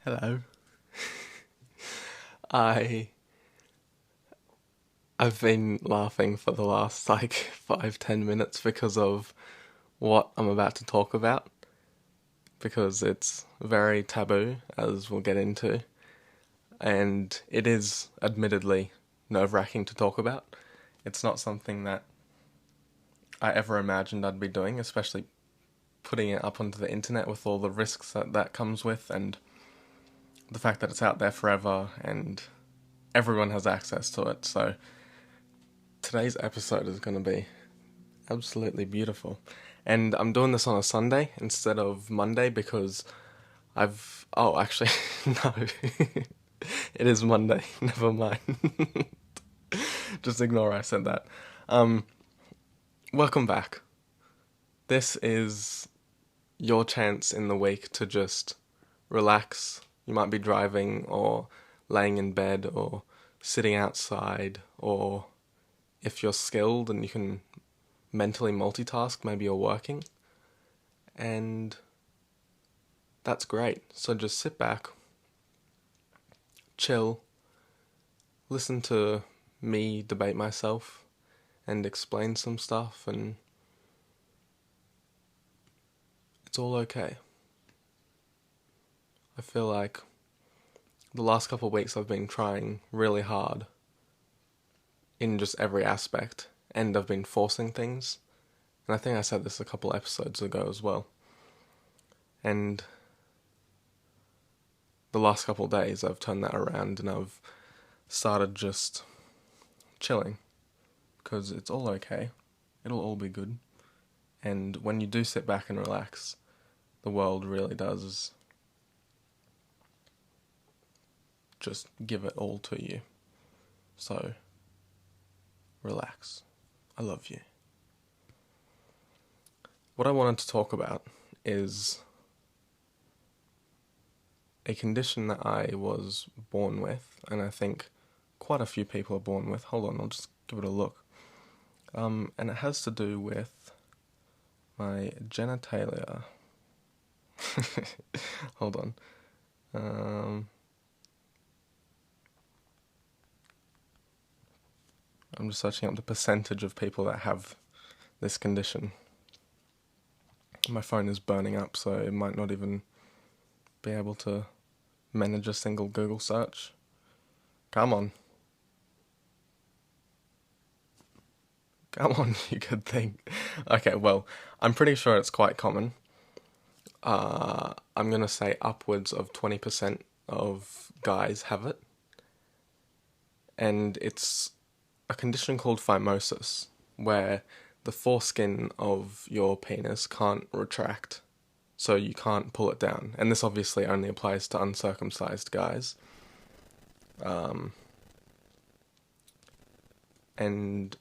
Hello. I I've been laughing for the last like 5-10 minutes because of what I'm about to talk about because it's very taboo, as we'll get into, and it is admittedly nerve-wracking to talk about. It's not something that I ever imagined I'd be doing, especially putting it up onto the internet with all the risks that that comes with, and the fact that it's out there forever and everyone has access to it. So today's episode is going to be absolutely beautiful. And I'm doing this on a Sunday instead of Monday because actually, no. It is Monday. Never mind. Just ignore I said that. Welcome back. This is your chance in the week to just relax. You might be driving or laying in bed or sitting outside, or if you're skilled and you can mentally multitask, maybe you're working, and that's great. So just sit back, chill, listen to me debate myself and explain some stuff, and it's all okay. I feel like the last couple of weeks I've been trying really hard in just every aspect, and I've been forcing things. And I think I said this a couple episodes ago as well. And the last couple of days I've turned that around and I've started just chilling. Because it's all okay. It'll all be good. And when you do sit back and relax, the world really does just give it all to you. So, relax. I love you. What I wanted to talk about is a condition that I was born with, and I think quite a few people are born with. Hold on, I'll just give it a look. And it has to do with my genitalia. Hold on. I'm just searching up the percentage of people that have this condition. My phone is burning up, so it might not even be able to manage a single Google search. Come on. Come on, you good thing. Okay, well, I'm pretty sure it's quite common. I'm going to say upwards of 20% of guys have it. And it's a condition called phimosis, where the foreskin of your penis can't retract, so you can't pull it down. And this obviously only applies to uncircumcised guys. And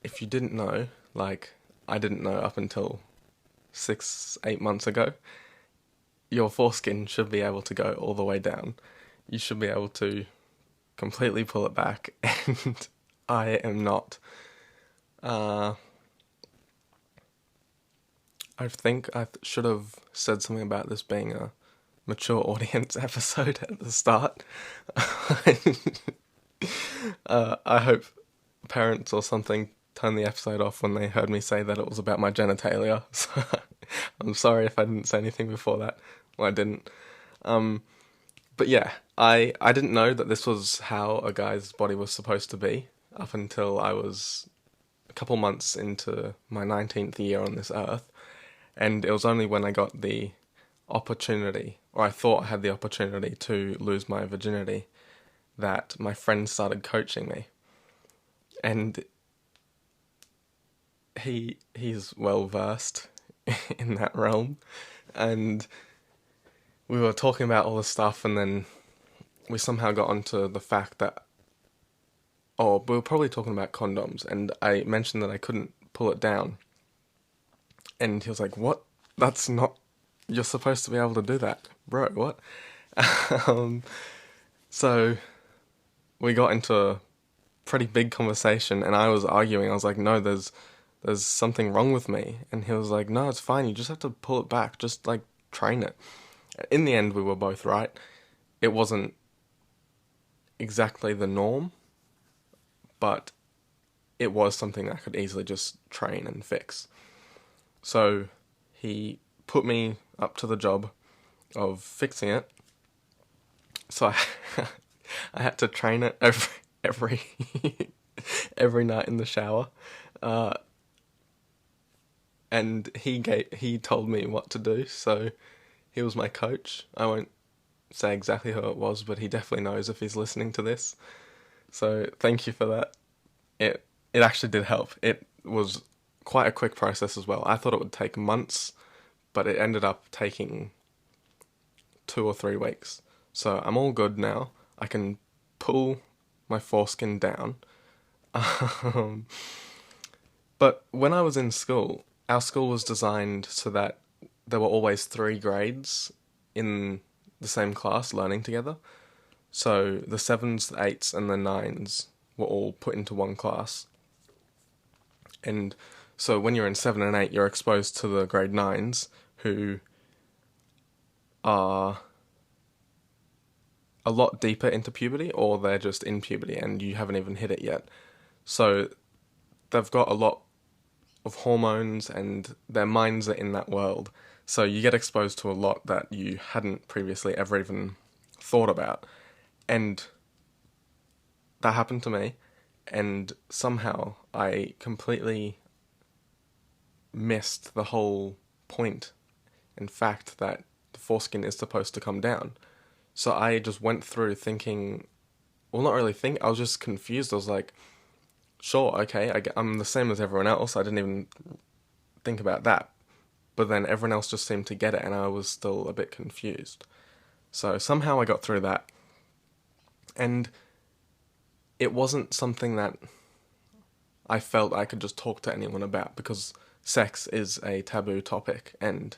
if you didn't know, like I didn't know up until 6-8 months ago, your foreskin should be able to go all the way down. You should be able to completely pull it back, and I am not. I think I should have said something about this being a mature audience episode at the start. I hope parents or something turned the episode off when they heard me say that it was about my genitalia. So I'm sorry if I didn't say anything before that. Well, I didn't. But yeah, I didn't know that this was how a guy's body was supposed to be up until I was a couple months into my 19th year on this earth. And it was only when I got the opportunity, or I thought I had the opportunity to lose my virginity, that my friend started coaching me. And he's well versed in that realm. And we were talking about all this stuff, and then we somehow got onto the fact that, we were probably talking about condoms, and I mentioned that I couldn't pull it down. And he was like, what? That's not... You're supposed to be able to do that. Bro, what? So we got into a pretty big conversation, and I was arguing. I was like, no, there's something wrong with me. And he was like, no, it's fine. You just have to pull it back. Just, like, train it. In the end, we were both right. It wasn't exactly the norm, but it was something I could easily just train and fix. So he put me up to the job of fixing it. So I had to train it every every night in the shower, uh, and he told me what to do. So he was my coach. I won't say exactly who it was, but he definitely knows if he's listening to this. So thank you for that. It actually did help. It was quite a quick process as well. I thought it would take months, but it ended up taking 2 or 3 weeks. So I'm all good now. I can pull my foreskin down. Um, but when I was in school, our school was designed so that there were always 3 grades in the same class learning together. So the sevens, the eights, and the nines were all put into one class. And so when you're in 7 and 8, you're exposed to the grade nines who are a lot deeper into puberty, or they're just in puberty and you haven't even hit it yet. So they've got a lot of hormones and their minds are in that world. So you get exposed to a lot that you hadn't previously ever even thought about. And that happened to me, and somehow I completely missed the whole point, in fact, that the foreskin is supposed to come down. So I just went through thinking, well, not really think, I was just confused. I was like, sure, okay, I'm the same as everyone else. I didn't even think about that. But then everyone else just seemed to get it, and I was still a bit confused. So somehow I got through that. And it wasn't something that I felt I could just talk to anyone about, because sex is a taboo topic, and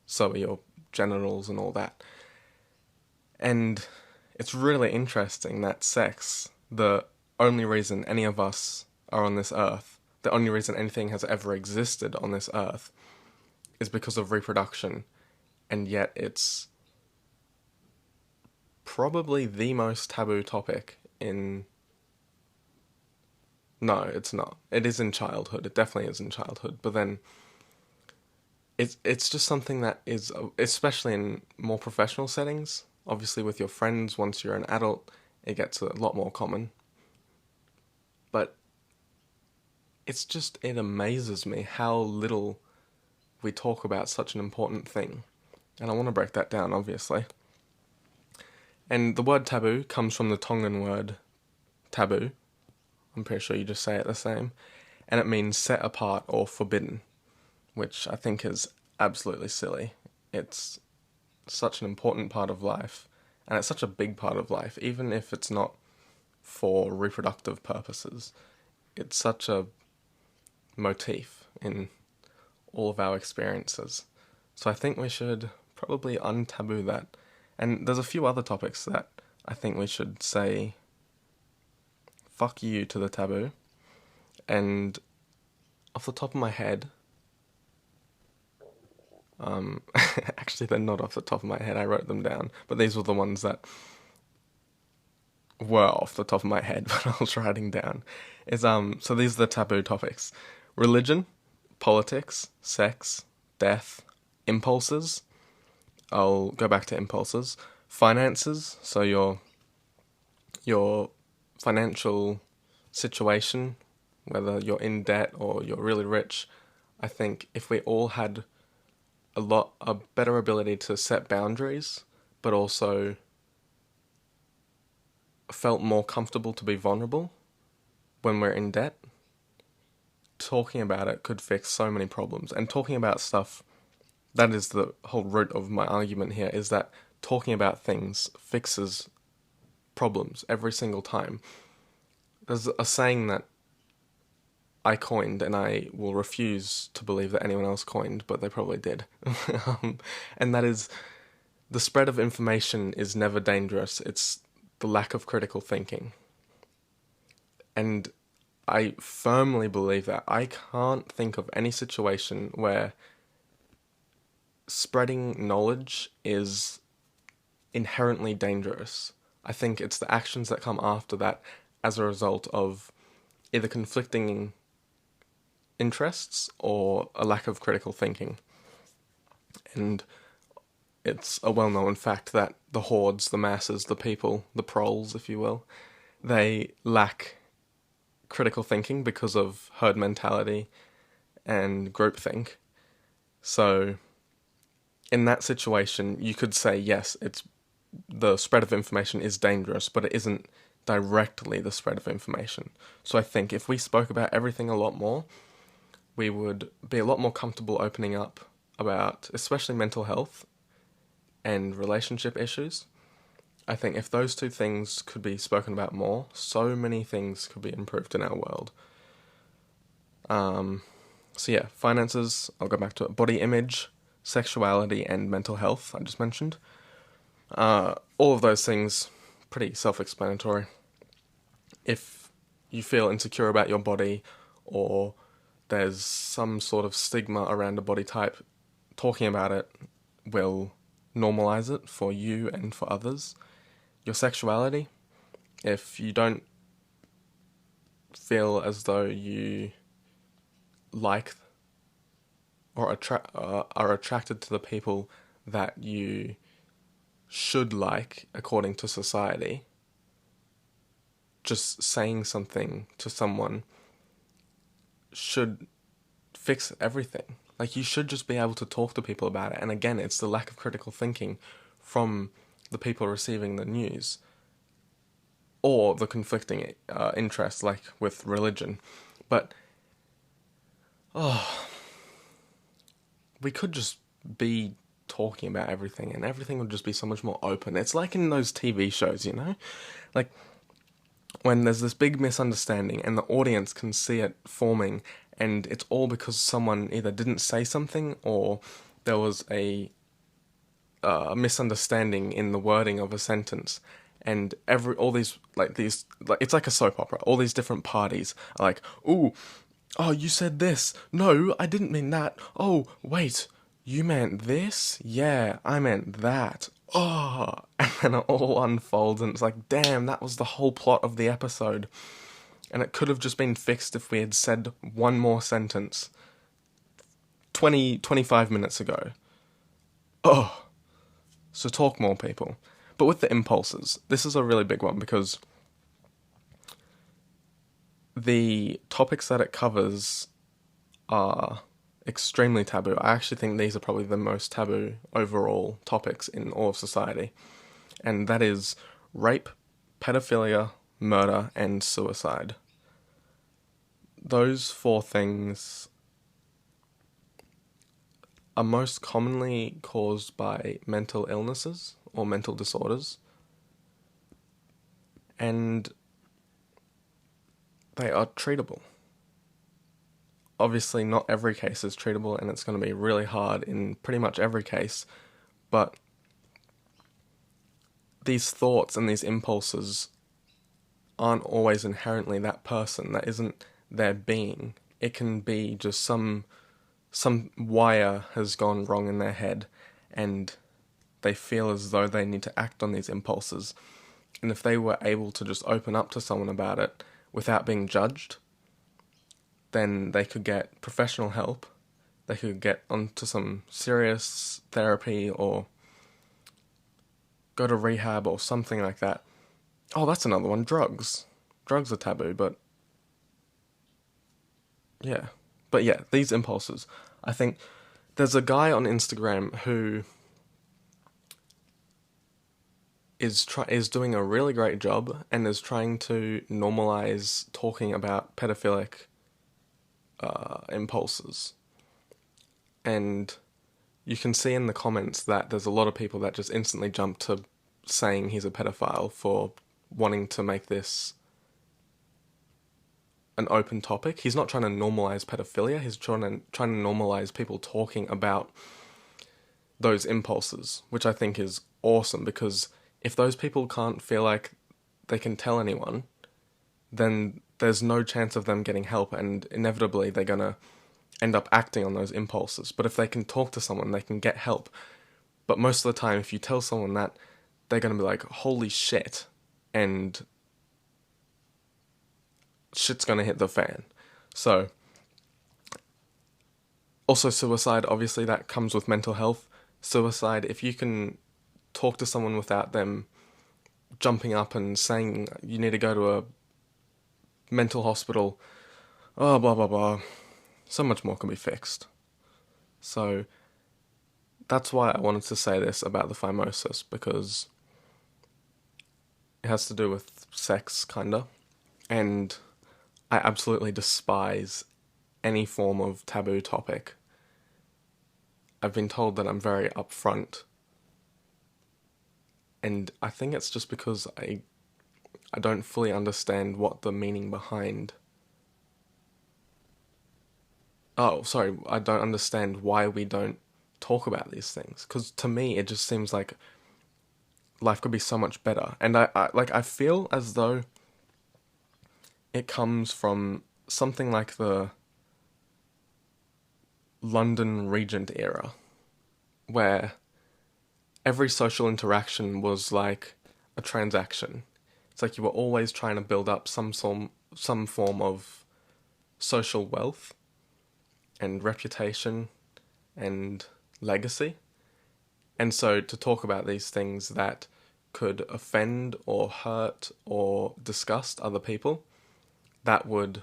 so are your genitals and all that. And it's really interesting that sex, the only reason any of us are on this earth, the only reason anything has ever existed on this earth, is because of reproduction, and yet it's probably the most taboo topic in... No, it's not. It is in childhood. It definitely is in childhood. But then it's just something that is, especially in more professional settings, obviously with your friends, once you're an adult, it gets a lot more common. But it amazes me how little we talk about such an important thing. And I want to break that down, obviously. And the word taboo comes from the Tongan word taboo. I'm pretty sure you just say it the same. And it means set apart or forbidden, which I think is absolutely silly. It's such an important part of life, and it's such a big part of life, even if it's not for reproductive purposes. It's such a motif in all of our experiences. So I think we should probably untaboo that. And there's a few other topics that I think we should say fuck you to the taboo. And off the top of my head, actually they're not off the top of my head, I wrote them down, but these were the ones that were off the top of my head when I was writing down. So these are the taboo topics: religion, politics, sex, death, impulses. I'll go back to impulses. Finances, so your financial situation, whether you're in debt or you're really rich. I think if we all had a better ability to set boundaries, but also felt more comfortable to be vulnerable when we're in debt, talking about it could fix so many problems. And talking about stuff, that is the whole root of my argument here, is that talking about things fixes problems every single time. There's a saying that I coined, and I will refuse to believe that anyone else coined, but they probably did. And that is, the spread of information is never dangerous, it's the lack of critical thinking. And I firmly believe that. I can't think of any situation where spreading knowledge is inherently dangerous. I think it's the actions that come after that as a result of either conflicting interests or a lack of critical thinking. And it's a well-known fact that the hordes, the masses, the people, the proles, if you will, they lack critical thinking because of herd mentality and groupthink. So, in that situation, you could say, yes, it's the spread of information is dangerous, but it isn't directly the spread of information. So I think if we spoke about everything a lot more, we would be a lot more comfortable opening up about, especially mental health and relationship issues. I think if those two things could be spoken about more, so many things could be improved in our world. So yeah, finances, I'll go back to it. Body image, sexuality, and mental health, I just mentioned. All of those things, pretty self-explanatory. If you feel insecure about your body, or there's some sort of stigma around a body type, talking about it will normalize it for you and for others. Your sexuality, if you don't feel as though you like or are attracted to the people that you should like according to society, just saying something to someone should fix everything. Like, you should just be able to talk to people about it. And again, it's the lack of critical thinking from the people receiving the news, or the conflicting interests, like with religion. But we could just be talking about everything, and everything would just be so much more open. It's like in those TV shows, you know? Like, when there's this big misunderstanding and the audience can see it forming, and it's all because someone either didn't say something or there was a misunderstanding in the wording of a sentence, and it's like a soap opera. All these different parties are like, "Ooh, oh, you said this. No, I didn't mean that. Oh, wait, you meant this? Yeah, I meant that. Oh," and then it all unfolds, and it's like, damn, that was the whole plot of the episode. And it could have just been fixed if we had said one more sentence 25 minutes ago. Oh, so talk more, people. But with the impulses, this is a really big one, because the topics that it covers are extremely taboo. I actually think these are probably the most taboo overall topics in all of society. And that is rape, pedophilia, murder, and suicide. Those four things are most commonly caused by mental illnesses or mental disorders, and they are treatable. Obviously, not every case is treatable, and it's going to be really hard in pretty much every case, but these thoughts and these impulses aren't always inherently that person. That isn't their being. It can be just some wire has gone wrong in their head, and they feel as though they need to act on these impulses. And if they were able to just open up to someone about it without being judged, then they could get professional help. They could get onto some serious therapy, or go to rehab or something like that. Oh, that's another one. Drugs. Drugs are taboo, but yeah. But yeah, these impulses. I think there's a guy on Instagram who is doing a really great job and is trying to normalize talking about pedophilic impulses. And you can see in the comments that there's a lot of people that just instantly jump to saying he's a pedophile for wanting to make this an open topic. He's not trying to normalize pedophilia. He's trying to normalize people talking about those impulses, which I think is awesome, because if those people can't feel like they can tell anyone, then there's no chance of them getting help, and inevitably they're gonna end up acting on those impulses. But if they can talk to someone, they can get help. But most of the time, if you tell someone that, they're going to be like, holy shit, and shit's going to hit the fan. So, also suicide, obviously that comes with mental health. Suicide, if you can talk to someone without them jumping up and saying you need to go to a mental hospital, oh, blah, blah, blah, so much more can be fixed. So, that's why I wanted to say this about the phimosis, because it has to do with sex, kinda. And I absolutely despise any form of taboo topic. I've been told that I'm very upfront, and I think it's just because I don't fully understand what the meaning behind. Oh, sorry, I don't understand why we don't talk about these things. Because to me, it just seems like life could be so much better. And I feel as though it comes from something like the London Regent era, where every social interaction was like a transaction. It's like you were always trying to build up some form of social wealth and reputation and legacy. And so to talk about these things that could offend or hurt or disgust other people, that would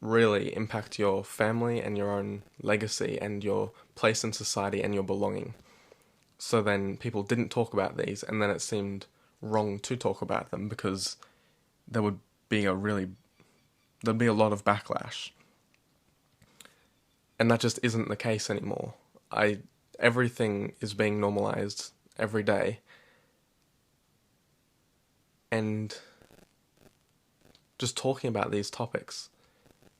really impact your family and your own legacy and your place in society and your belonging. So then people didn't talk about these, and then it seemed wrong to talk about them because there would be there'd be a lot of backlash. And that just isn't the case anymore. Everything is being normalized every day. And just talking about these topics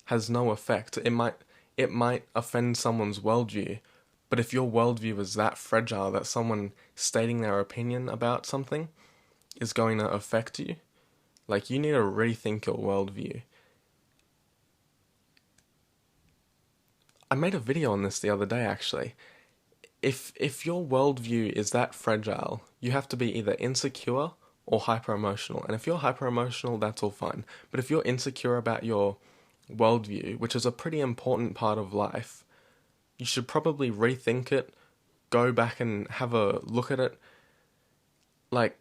has no effect. It might offend someone's worldview, but if your worldview is that fragile that someone stating their opinion about something is going to affect you, like, you need to rethink your worldview. I made a video on this the other day, actually. If your worldview is that fragile, you have to be either insecure or hyper emotional. And if you're hyper emotional, that's all fine. But if you're insecure about your worldview, which is a pretty important part of life, you should probably rethink it, go back and have a look at it. Like,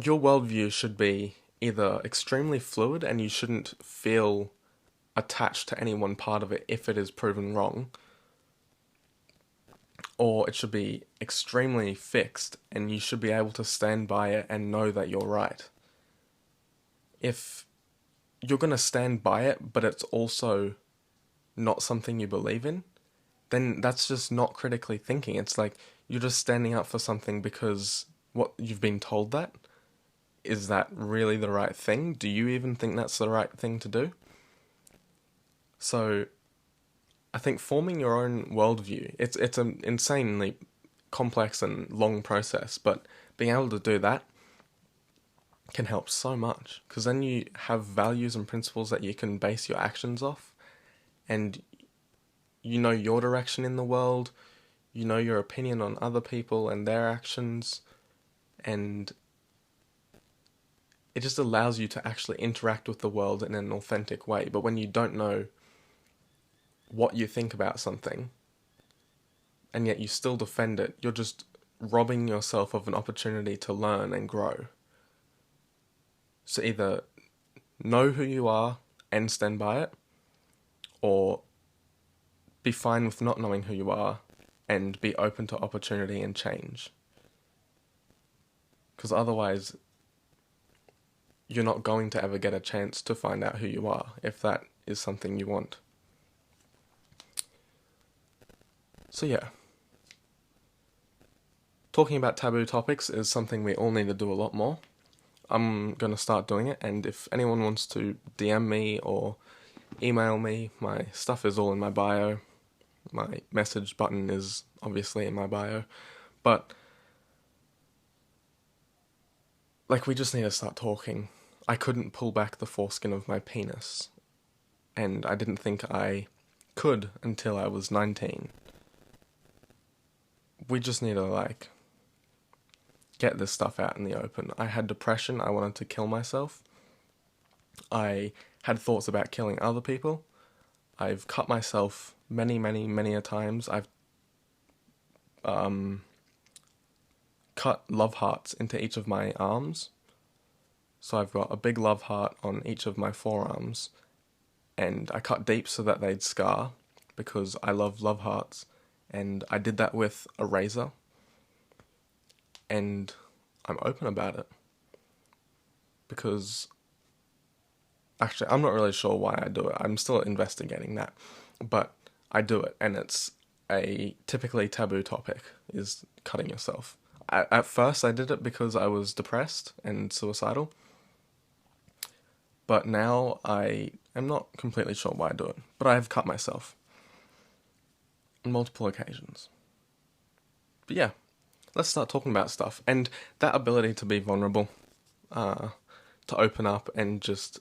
your worldview should be either extremely fluid and you shouldn't feel attached to any one part of it if it is proven wrong, or it should be extremely fixed and you should be able to stand by it and know that you're right. If you're going to stand by it, but it's also not something you believe in, then that's just not critically thinking. It's like you're just standing up for something because what you've been told that. Is that really the right thing? Do you even think that's the right thing to do? So, I think forming your own worldview, it's an insanely complex and long process, but being able to do that can help so much, because then you have values and principles that you can base your actions off, and you know your direction in the world, you know your opinion on other people and their actions, and it just allows you to actually interact with the world in an authentic way. But when you don't know what you think about something, and yet you still defend it, you're just robbing yourself of an opportunity to learn and grow. So either know who you are and stand by it, or be fine with not knowing who you are and be open to opportunity and change. Because otherwise, you're not going to ever get a chance to find out who you are, if that is something you want. So yeah, talking about taboo topics is something we all need to do a lot more. I'm going to start doing it, and if anyone wants to DM me or email me, my stuff is all in my bio. My message button is obviously in my bio. But, like, we just need to start talking. I couldn't pull back the foreskin of my penis. and I didn't think I could until I was 19. We just need to, like, get this stuff out in the open. I had depression, I wanted to kill myself. I had thoughts about killing other people. I've cut myself many, many, many a times. I've cut love hearts into each of my arms. So I've got a big love heart on each of my forearms, and I cut deep so that they'd scar, because I love love hearts, and I did that with a razor, and I'm open about it, because, actually, I'm not really sure why I do it. I'm still investigating that, but I do it, and it's a typically taboo topic, is cutting yourself. At first, I did it because I was depressed and suicidal, but now I am not completely sure why I do it. But I have cut myself on multiple occasions. But yeah, let's start talking about stuff. And that ability to be vulnerable, to open up and just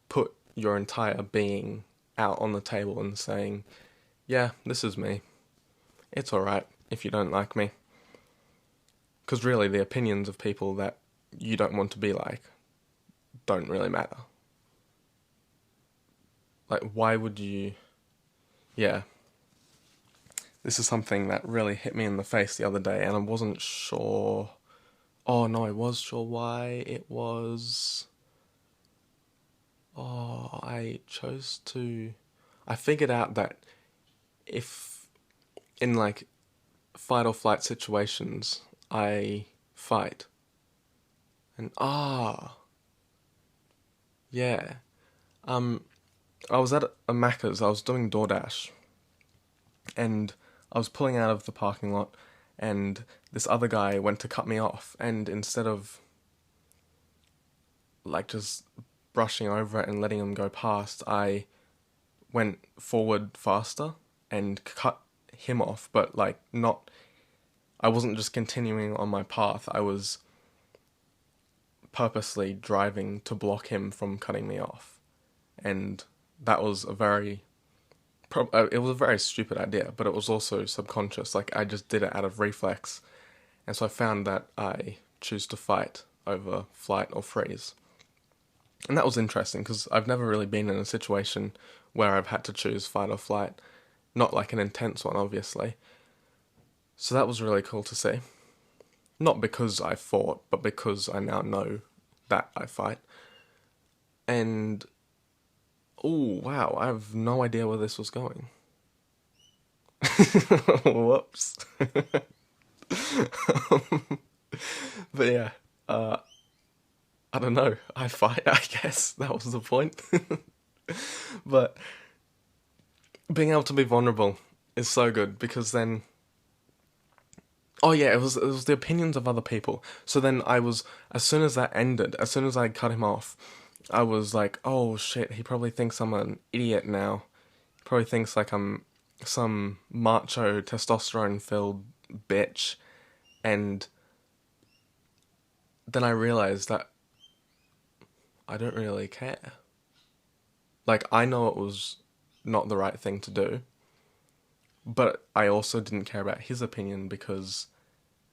put your entire being out on the table and saying, yeah, this is me. It's alright if you don't like me. Because really, the opinions of people that you don't want to be like don't really matter. Like, why would you... Yeah. This is something that really hit me in the face the other day, and I wasn't sure... Oh, no, I was sure why. It was... Oh, I chose to... I figured out that if, in, like, fight or flight situations, I fight. And, yeah. I was at a Macca's, I was doing DoorDash, and I was pulling out of the parking lot, and this other guy went to cut me off, and instead of, like, just brushing over it and letting him go past, I went forward faster and cut him off, but, like, not... I wasn't just continuing on my path, I was purposely driving to block him from cutting me off, and... That was a very... it was a very stupid idea, but it was also subconscious. Like, I just did it out of reflex. And so I found that I choose to fight over flight or freeze. And that was interesting, because I've never really been in a situation where I've had to choose fight or flight. Not like an intense one, obviously. So that was really cool to see. Not because I fought, but because I now know that I fight. And... Oh, wow, I have no idea where this was going. Whoops. But yeah, I don't know, I fight, I guess, that was the point. But being able to be vulnerable is so good, because then... Oh yeah, it was the opinions of other people. So then I was, as soon as that ended, as soon as I cut him off, I was like, oh shit, he probably thinks I'm an idiot now. He probably thinks like I'm some macho, testosterone-filled bitch. And then I realized that I don't really care. Like, I know it was not the right thing to do, but I also didn't care about his opinion, because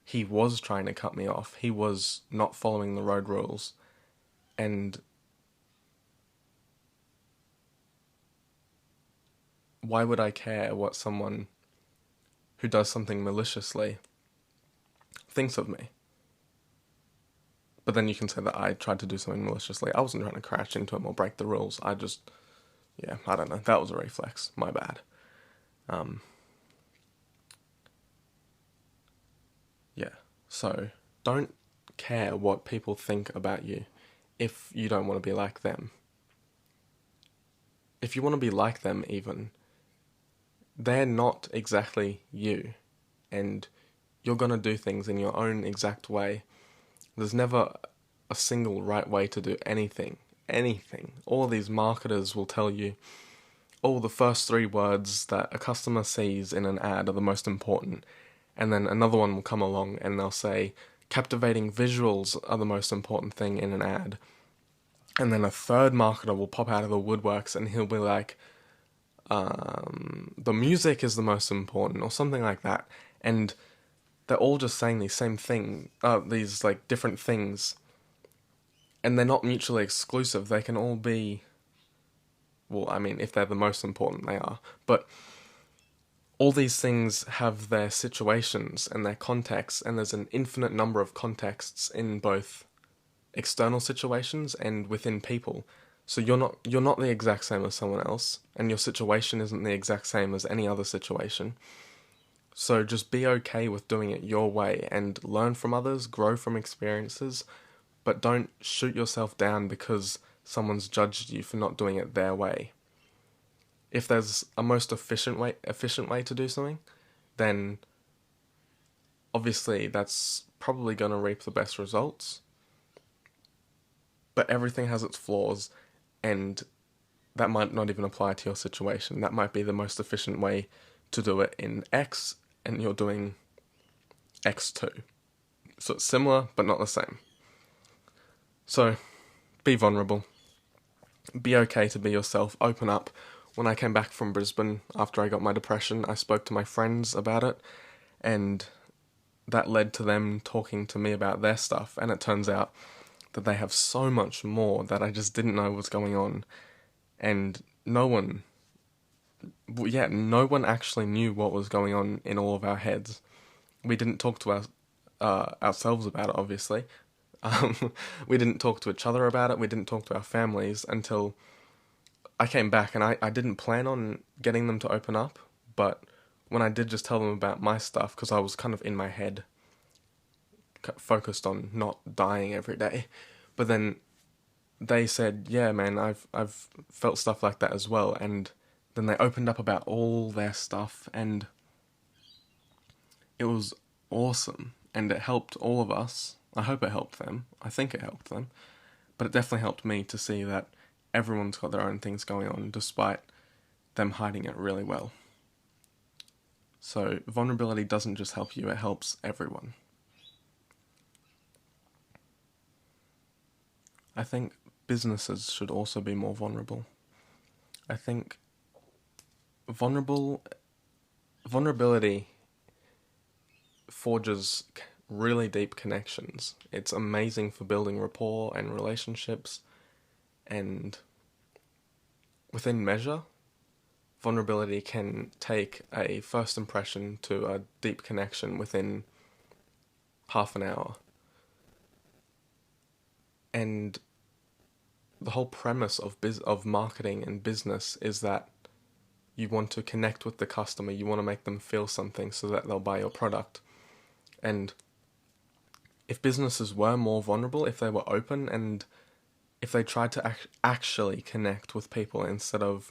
he was trying to cut me off. He was not following the road rules. And... why would I care what someone who does something maliciously thinks of me? But then you can say that I tried to do something maliciously. I wasn't trying to crash into him or break the rules. I just... yeah, I don't know. That was a reflex. My bad. Yeah. So, don't care what people think about you if you don't want to be like them. If you want to be like them, even... they're not exactly you, and you're gonna do things in your own exact way. There's never a single right way to do anything. All these marketers will tell you, oh, the first 3 words that a customer sees in an ad are the most important, and then another one will come along and they'll say, captivating visuals are the most important thing in an ad. And then a third marketer will pop out of the woodworks and he'll be like, the music is the most important, or something like that. And they're all just saying these same thing, these like different things, and they're not mutually exclusive. They can all be, well, I mean, if they're the most important, they are. But all these things have their situations and their contexts, and there's an infinite number of contexts in both external situations and within people. So you're not the exact same as someone else, and your situation isn't the exact same as any other situation. So just be okay with doing it your way and learn from others, grow from experiences, but don't shoot yourself down because someone's judged you for not doing it their way. If there's a most efficient way to do something, then obviously that's probably going to reap the best results. But everything has its flaws, and that might not even apply to your situation. That might be the most efficient way to do it in X, and you're doing X2. So it's similar, but not the same. So, be vulnerable. Be okay to be yourself. Open up. When I came back from Brisbane after I got my depression, I spoke to my friends about it, and that led to them talking to me about their stuff, and it turns out that they have so much more that I just didn't know was going on, and no one actually knew what was going on in all of our heads. We didn't talk to ourselves about it, obviously. We didn't talk to each other about it. We didn't talk to our families until I came back, and I didn't plan on getting them to open up, but when I did just tell them about my stuff, because I was kind of in my head, focused on not dying every day, but then they said, yeah, man, I've felt stuff like that as well, and then they opened up about all their stuff, and it was awesome, and it helped all of us. I hope it helped them. I think it helped them, but it definitely helped me to see that everyone's got their own things going on, despite them hiding it really well. So vulnerability doesn't just help you, it helps everyone. I think businesses should also be more vulnerable. I think vulnerability forges really deep connections. It's amazing for building rapport and relationships, and within measure, vulnerability can take a first impression to a deep connection within half an hour. And the whole premise of marketing and business is that you want to connect with the customer, you want to make them feel something so that they'll buy your product. And if businesses were more vulnerable, if they were open, and if they tried to actually connect with people instead of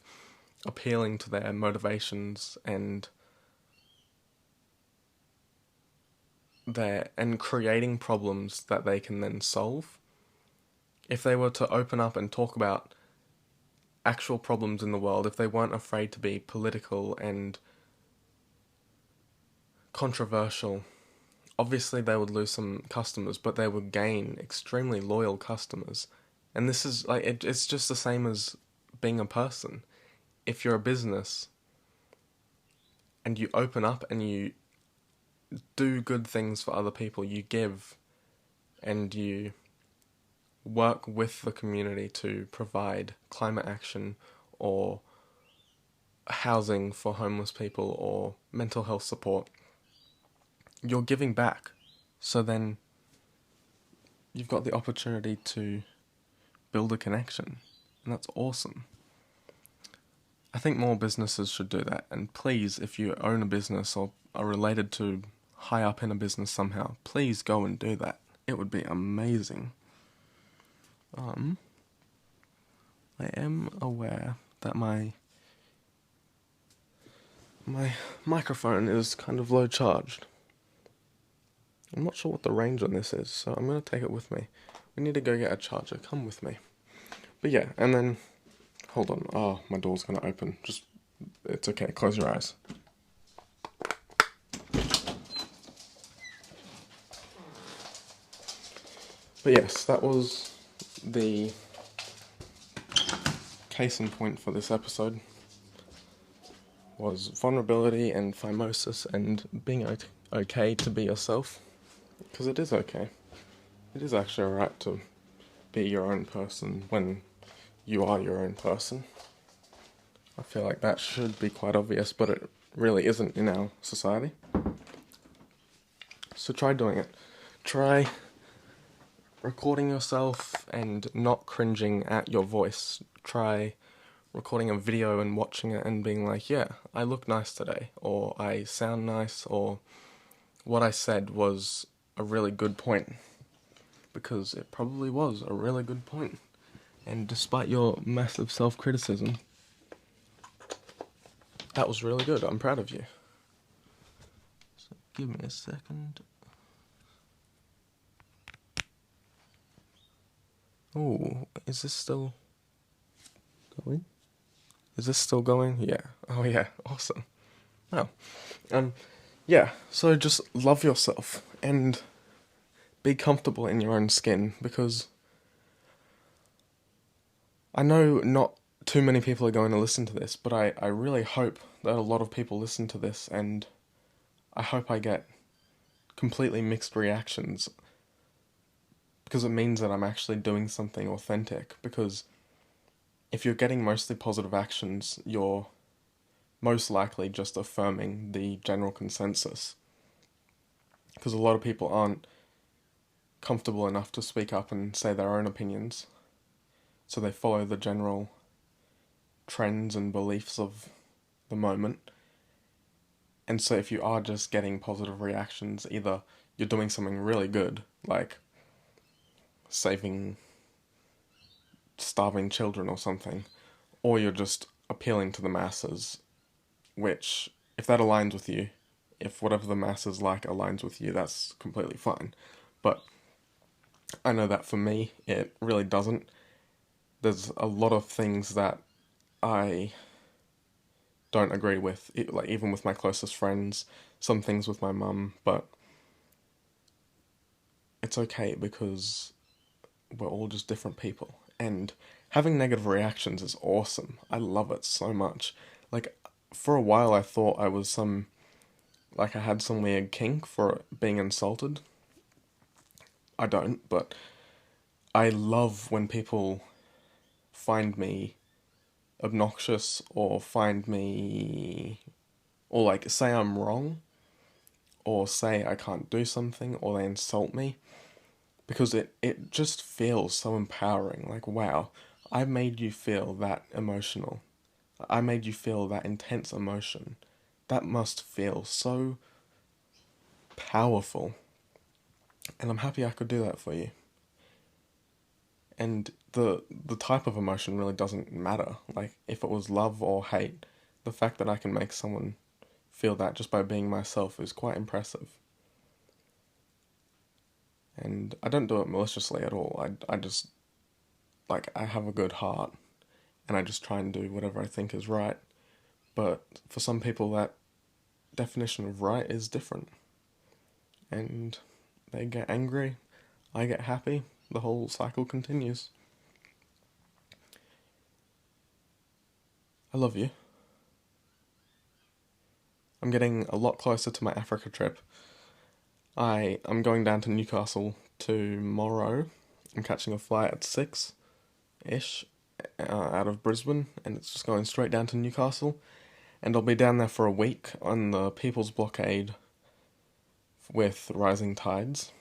appealing to their motivations and creating problems that they can then solve, if they were to open up and talk about actual problems in the world, if they weren't afraid to be political and controversial, obviously they would lose some customers, but they would gain extremely loyal customers. And this is like, it's just the same as being a person. If you're a business and you open up and you do good things for other people, you give, and you work with the community to provide climate action or housing for homeless people or mental health support, you're giving back. So then you've got the opportunity to build a connection, and that's awesome. I think more businesses should do that, and please, if you own a business or are related to high up in a business somehow, please go and do that. It would be amazing. I am aware that my microphone is kind of low charged. I'm not sure what the range on this is, so I'm going to take it with me. We need to go get a charger. Come with me. But yeah, and then, hold on. Oh, my door's going to open. It's okay. Close your eyes. But yes, that was the case in point for this episode was vulnerability and phimosis and being okay to be yourself. Because it is okay. It is actually alright to be your own person when you are your own person. I feel like that should be quite obvious, but it really isn't in our society. So try doing it. Try recording yourself and not cringing at your voice. Try recording a video and watching it and being like, yeah, I look nice today, or I sound nice, or what I said was a really good point. Because it probably was a really good point. And despite your massive self-criticism, that was really good. I'm proud of you. So give me a second. Oh, is this still going? Is this still going? Yeah. Oh yeah, awesome. Wow. Yeah, so just love yourself and be comfortable in your own skin, because I know not too many people are going to listen to this, but I really hope that a lot of people listen to this, and I hope I get completely mixed reactions, because it means that I'm actually doing something authentic. Because if you're getting mostly positive actions, you're most likely just affirming the general consensus. Because a lot of people aren't comfortable enough to speak up and say their own opinions, so they follow the general trends and beliefs of the moment. And so if you are just getting positive reactions, either you're doing something really good, like saving starving children or something, or you're just appealing to the masses, which, if that aligns with you, if whatever the masses like aligns with you, that's completely fine. But I know that for me, it really doesn't. There's a lot of things that I don't agree with, like even with my closest friends, some things with my mum, but it's okay because we're all just different people. And having negative reactions is awesome. I love it so much. Like, for a while I thought I was like I had some weird kink for being insulted. I don't, but I love when people find me obnoxious, or find me, or like say I'm wrong, or say I can't do something, or they insult me, because it just feels so empowering. Like, wow, I made you feel that emotional. I made you feel that intense emotion. That must feel so powerful. And I'm happy I could do that for you. And the type of emotion really doesn't matter. Like, if it was love or hate, the fact that I can make someone feel that just by being myself is quite impressive. And I don't do it maliciously at all. I just, like, I have a good heart, and I just try and do whatever I think is right. But for some people, that definition of right is different. And they get angry, I get happy, the whole cycle continues. I love you. I'm getting a lot closer to my Africa trip. I'm going down to Newcastle tomorrow. I'm catching a flight at 6-ish out of Brisbane, and it's just going straight down to Newcastle. And I'll be down there for a week on the People's Blockade with rising tides.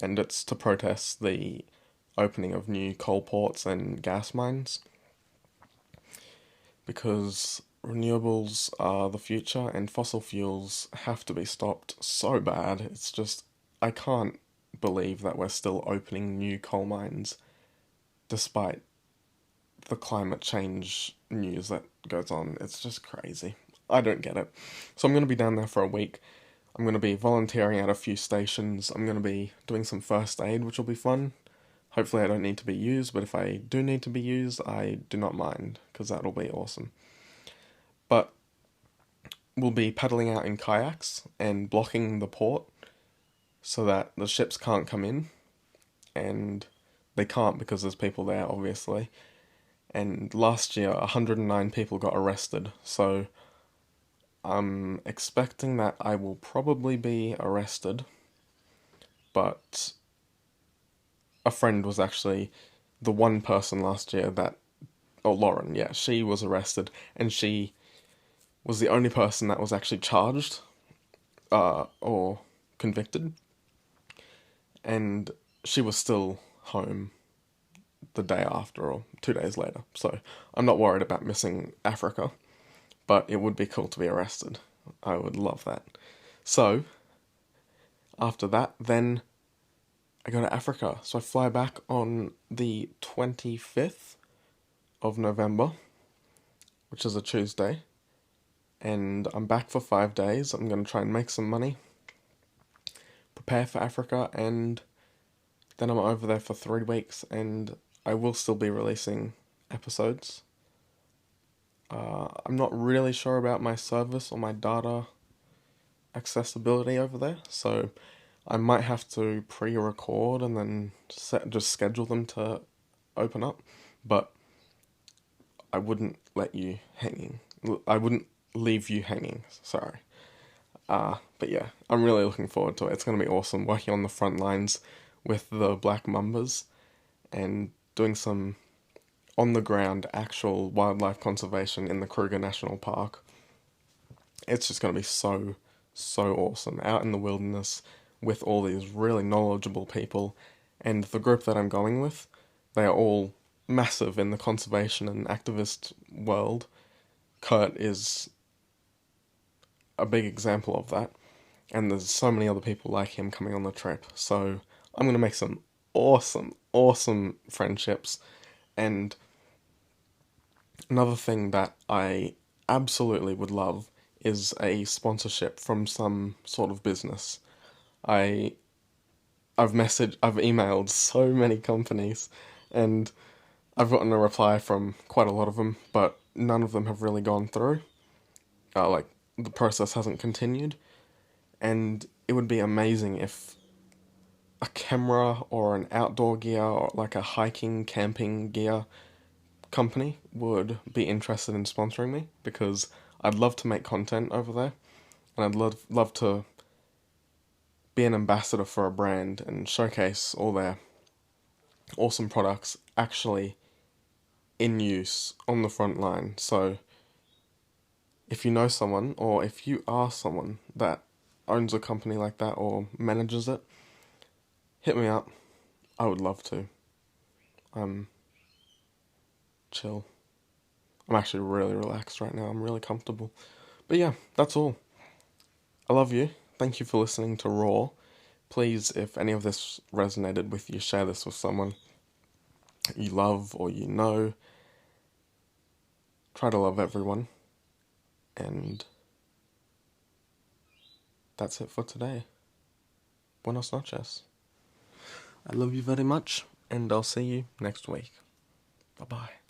And it's to protest the opening of new coal ports and gas mines. Because renewables are the future, and fossil fuels have to be stopped so bad. It's just, I can't believe that we're still opening new coal mines despite the climate change news that goes on. It's just crazy. I don't get it. So I'm going to be down there for a week. I'm going to be volunteering at a few stations. I'm going to be doing some first aid, which will be fun. Hopefully I don't need to be used, but if I do need to be used, I do not mind, because that'll be awesome. But we'll be paddling out in kayaks and blocking the port so that the ships can't come in, and they can't because there's people there, obviously. and last year 109 people got arrested, so I'm expecting that I will probably be arrested, but a friend was actually the one person last year that, oh, Lauren, yeah, she was arrested, and she was the only person that was actually charged, or convicted, and she was still home the day after or 2 days later. So I'm not worried about missing Africa, but it would be cool to be arrested. I would love that. So after that, then I go to Africa. So I fly back on the 25th of November, which is a Tuesday, and I'm back for 5 days. I'm going to try and make some money, prepare for Africa, and then I'm over there for 3 weeks, and I will still be releasing episodes. I'm not really sure about my service or my data accessibility over there, so I might have to pre-record and then just schedule them to open up, but I wouldn't let you hanging. I wouldn't leave you hanging, sorry. But yeah, I'm really looking forward to it. It's going to be awesome working on the front lines with the Black Mambas and doing some on-the-ground actual wildlife conservation in the Kruger National Park. It's just going to be so, so awesome. Out in the wilderness with all these really knowledgeable people, and the group that I'm going with, they are all massive in the conservation and activist world. Kurt is a big example of that, and there's so many other people like him coming on the trip, so I'm going to make some awesome, awesome friendships. And another thing that I absolutely would love is a sponsorship from some sort of business. I've emailed so many companies, and I've gotten a reply from quite a lot of them, but none of them have really gone through. Like, the process hasn't continued, and it would be amazing if a camera or an outdoor gear or like a hiking, camping gear company would be interested in sponsoring me, because I'd love to make content over there, and I'd love to be an ambassador for a brand and showcase all their awesome products actually in use on the front line. So if you know someone, or if you are someone that owns a company like that or manages it, hit me up. I would love to. I'm chill. I'm actually really relaxed right now. I'm really comfortable. But yeah, that's all. I love you. Thank you for listening to Raw. Please, if any of this resonated with you, share this with someone you love or you know. Try to love everyone. And that's it for today. Buenas noches. I love you very much, and I'll see you next week. Bye-bye.